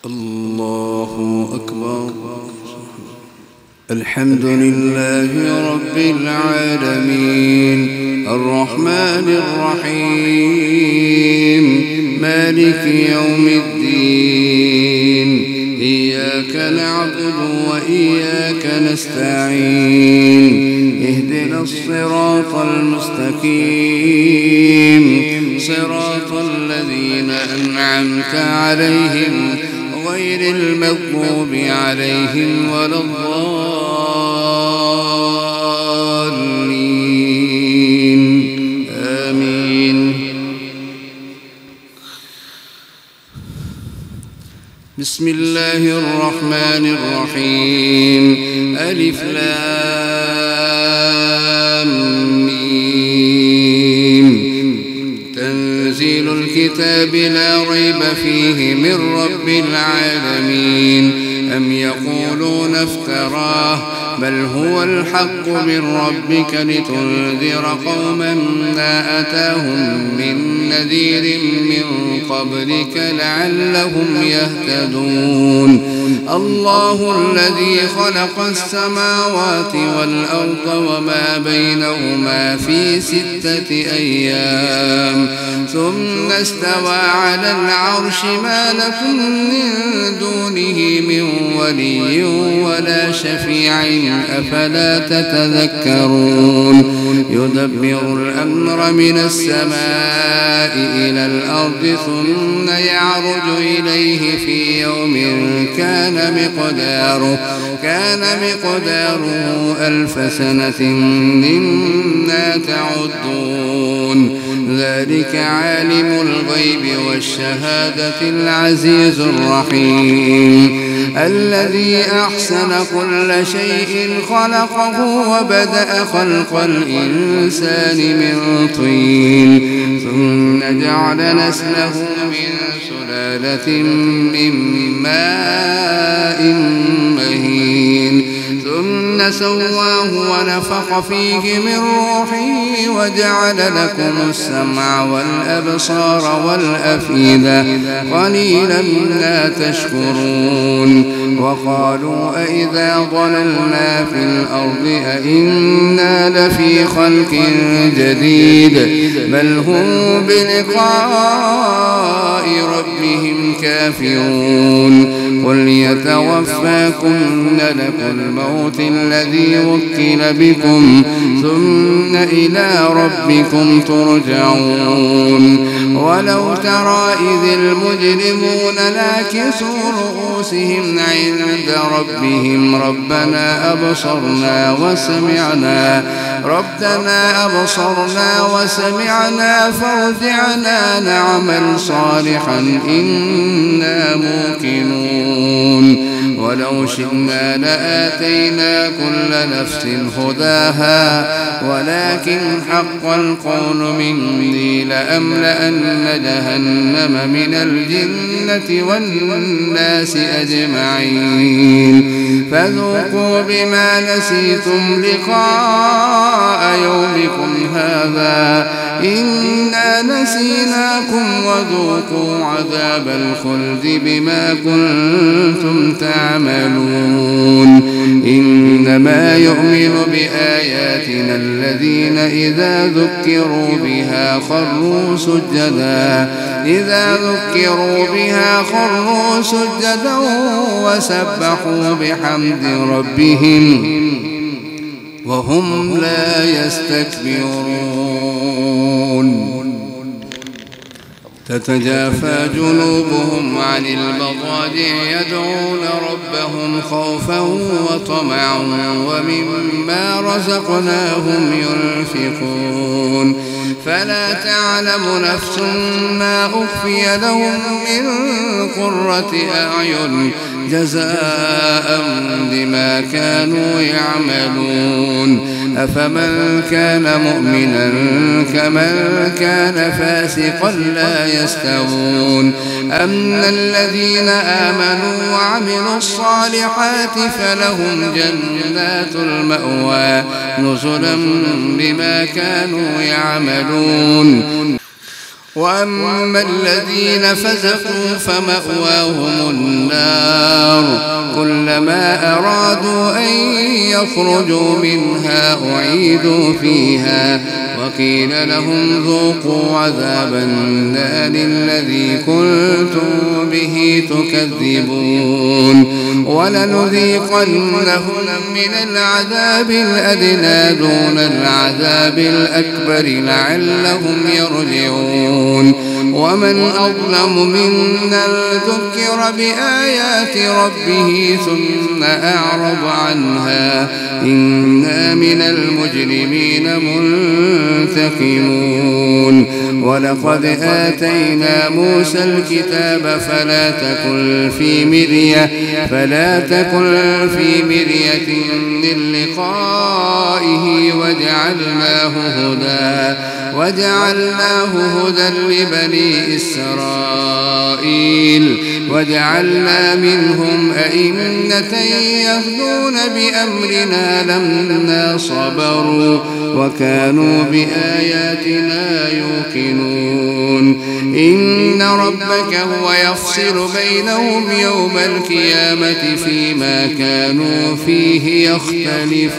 الله أكبر. الحمد لله رب العالمين الرحمن الرحيم مالك يوم الدين إياك نعبد وإياك نستعين اهدنا الصراط المستقيم صراط الذين أنعمت عليهم غير المغضوب عليهم ولا الضالين آمين. بسم الله الرحمن الرحيم ألف لام ميم تنزيل الكتاب لا ريب فيه من رب العالمين أم يقولون افتراه بل هو الحق من ربك لتنذر قوما ما أتاهم من نذير من قبلك لعلهم يهتدون. الله الذي خلق السماوات والأرض وما بينهما في 6 أيام ثم استوى على العرش ما لكم من دونه من ولي ولا شفيع أفلا تتذكرون. يدبر الأمر من السماء إلى الأرض ثم يعرج إليه في يوم كان مقداره 1000 سنة مما تعدون. ذلك عالم الغيب والشهادة العزيز الرحيم الذي أحسن كل شيء خلقه وبدأ خلق الإنسان من طين ثم جعل نسله من سلالة من ماء مهين ثم سواه ونفخ فيه من روحه وجعل لكم السمع والأبصار والأفئدة قليلا ما تشكرون. وقالوا أئذا ضللنا في الأرض أئنا لفي خلق جديد بل هم بلقاء ربهم كافرون. قل يتوفاكم ملك الموت الذي وكل بكم ثم إلى ربكم ترجعون. ولو ترى إذ المجرمون ناكسوا رؤوسهم عند ربهم ربنا أبصرنا وسمعنا فارجعنا نعمل صالحا إنا موقنون. ولو شئنا لآتينا كل نفس هداها ولكن حق القول مني لأملأن جهنم من الجنة والناس أجمعين. فذوقوا بما نسيتم لقاء يومكم هذا إنا نسيناكم وذوقوا عذاب الخلد بما كنتم تعملون. إنما يؤمن بآياتنا الذين إذا ذكروا بها خروا سجدا وسبحوا بحمد ربهم وهم لا يستكبرون. تتجافى جنوبهم عن المضاجع يدعون ربهم خوفا وطمعا ومما رزقناهم ينفقون. فلا تعلم نفس ما أخفي لهم من قرة أعين جزاء بما كانوا يعملون. أفمن كان مؤمنا كمن كان فاسقا لا يستوون. أما الذين آمنوا وعملوا الصالحات فلهم جنات المأوى نزلا بما كانوا يعملون. وأما الذين فسقوا فمأواهم النار كلما أرادوا أن يخرجوا منها أعيدوا فيها وقيل لهم ذوقوا عذاب النار الذي كنتم به تكذبون ولنذيقنهم من العذاب الأدنى دون العذاب الأكبر لعلهم يرجعون ومن أظلم ممن ذكر بآيات ربه ثم أعرض عنها إنا من المجرمين منتقمون ولقد آتينا موسى الكتاب فلا تكن في مرية من لقائه وجعلناه هدى لبني إسرائيل وجعلنا منهم أئمة يهدون بأمرنا لما صبروا وكانوا بآياتنا يوقنون إن ربك هو يفصل بينهم يوم القيامة فيما كانوا فيه يختلفون.